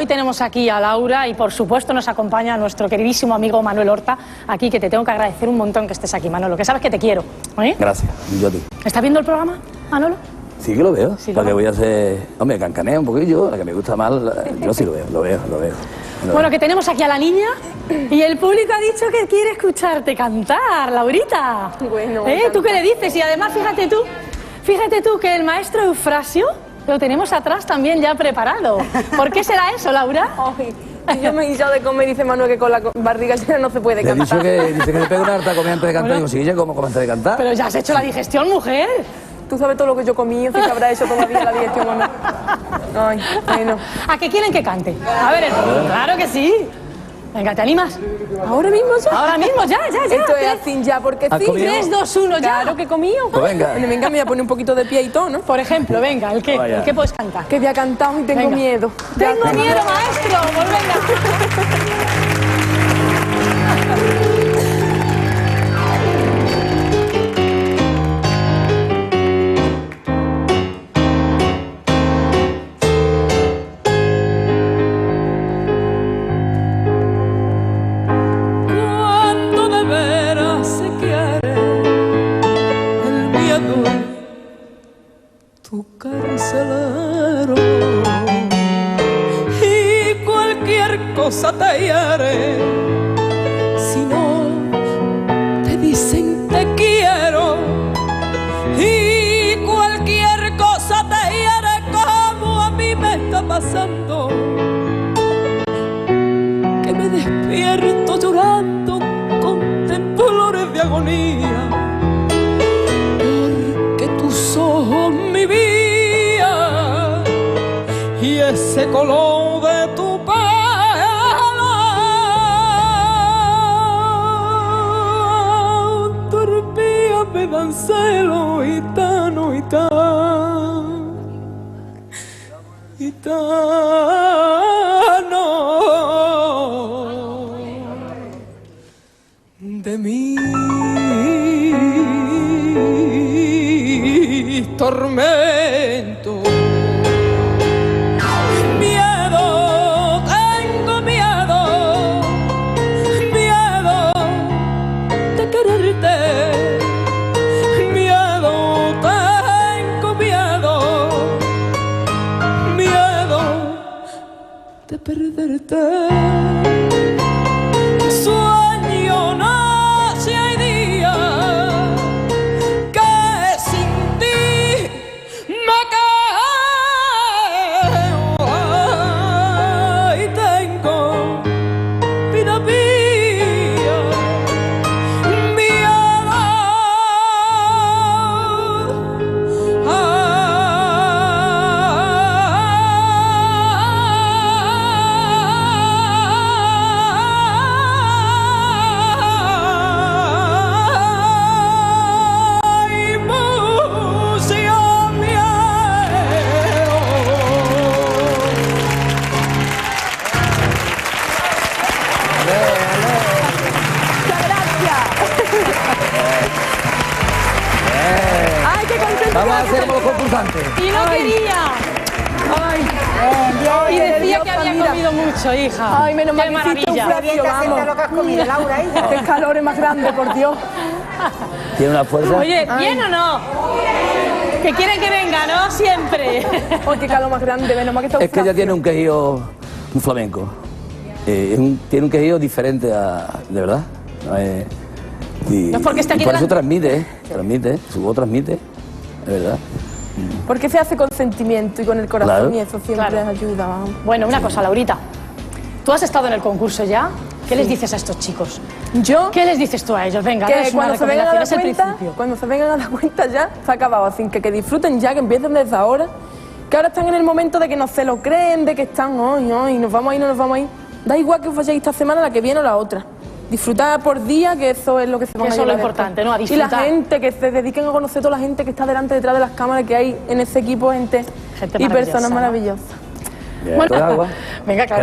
hoy tenemos aquí a Laura y por supuesto nos acompaña nuestro queridísimo amigo Manuel Horta, aquí, que te tengo que agradecer un montón que estés aquí, Manolo, que sabes que te quiero. Gracias, yo a ti. ¿Estás viendo el programa, Manolo? Sí que lo veo, Sí, porque voy a hacer... Hombre, cancanea un poquillo, la que me gusta más, yo sí lo veo. Bueno, que tenemos aquí a la niña y el público ha dicho que quiere escucharte cantar, Laurita. Bueno, ¿Tú qué le dices? Y además, fíjate tú que el maestro Eufrasio lo tenemos atrás también ya preparado. ¿Por qué será eso, Laura? Ay, yo me he guisado de comer, dice Manuel, que con la barriga llena no se puede Le he cantar. dicho que dice que me pega una harta comida antes de cantar. Bueno. Digo, sí, ya como antes de cantar. Pero ya has hecho la digestión, mujer. Tú sabes todo lo que yo comí, así que habrá hecho todavía la digestión, Manuel. Ay, bueno. ¿A qué quieren que cante? A ver, claro que sí. Venga, ¿te animas? ¿Ahora mismo ya? Ahora mismo, ya. Esto es así ya, porque ¿Has sí. comido? 3, 2, 1, ya. Claro que he comido. Pues venga. Bueno, venga, me voy a poner un poquito de pie y todo, ¿no? Por ejemplo, venga, ¿el qué? Vaya. ¿El qué puedes cantar? Que había cantado y tengo Venga. miedo. Ya. Tengo miedo, maestro. Pues venga. Cuando de veras se quiere, el miedo es tu carcelero y cualquier cosa te hiere. Si no te dicen te quiero y cualquier cosa te hiere, como a mí me está pasando, que me despierto llorando con temblores de agonía, porque tus ojos mi vida y ese color de tu pelo turpía me dan celo gitano, de mi tormento. Miedo, tengo miedo de quererte. Miedo, tengo miedo de perderte. Sueño noche y día que sin ti me quedo. Y tengo vida mía, Ay, qué contento. Vamos a hacer como los concursantes. Y no quería. Y decía que había comido mucho, hija. Ay, menos mal Qué que hiciste un maravilla. flacio, vamos. lo que has comido, Laura, hija. Qué calor es más grande, por Dios. Tiene una fuerza. Oye, ¿bien o no? Que quieren que venga, ¿no? Siempre. Ay, qué calor más grande, menos mal que está un Es que ella flacio. tiene un quejío, un flamenco. Tiene un quejío diferente de verdad. Y, No es porque esté y aquí por eso delante. transmite, su voz transmite, de verdad. Porque se hace con sentimiento y con el corazón, Claro. y eso siempre Claro. ayuda, vamos. Bueno, una cosa, Laurita. ¿Tú has estado en el concurso ya? ¿Qué les dices a estos chicos? Yo, ¿Qué les dices tú a ellos? Venga, que dales una cuando se vengan a recomendación, dar es el cuenta, principio. cuando se vengan a dar cuenta ya, se ha acabado. Así que disfruten ya, que empiecen desde ahora. Que ahora están en el momento de que no se lo creen, de que están, ay, nos vamos a ir, no nos vamos a ir. Da igual que os vayáis esta semana, la que viene o la otra. Disfrutar por día, que eso es lo que se van a Eso es lo llevar importante, después. ¿no? A Y la disfrutar. gente, que se dediquen a conocer toda la gente que está delante, detrás de las cámaras, que hay en ese equipo, gente Gente y personas maravillosa, ¿no? maravillosas. Bien, ¿todo agua? Venga, claro.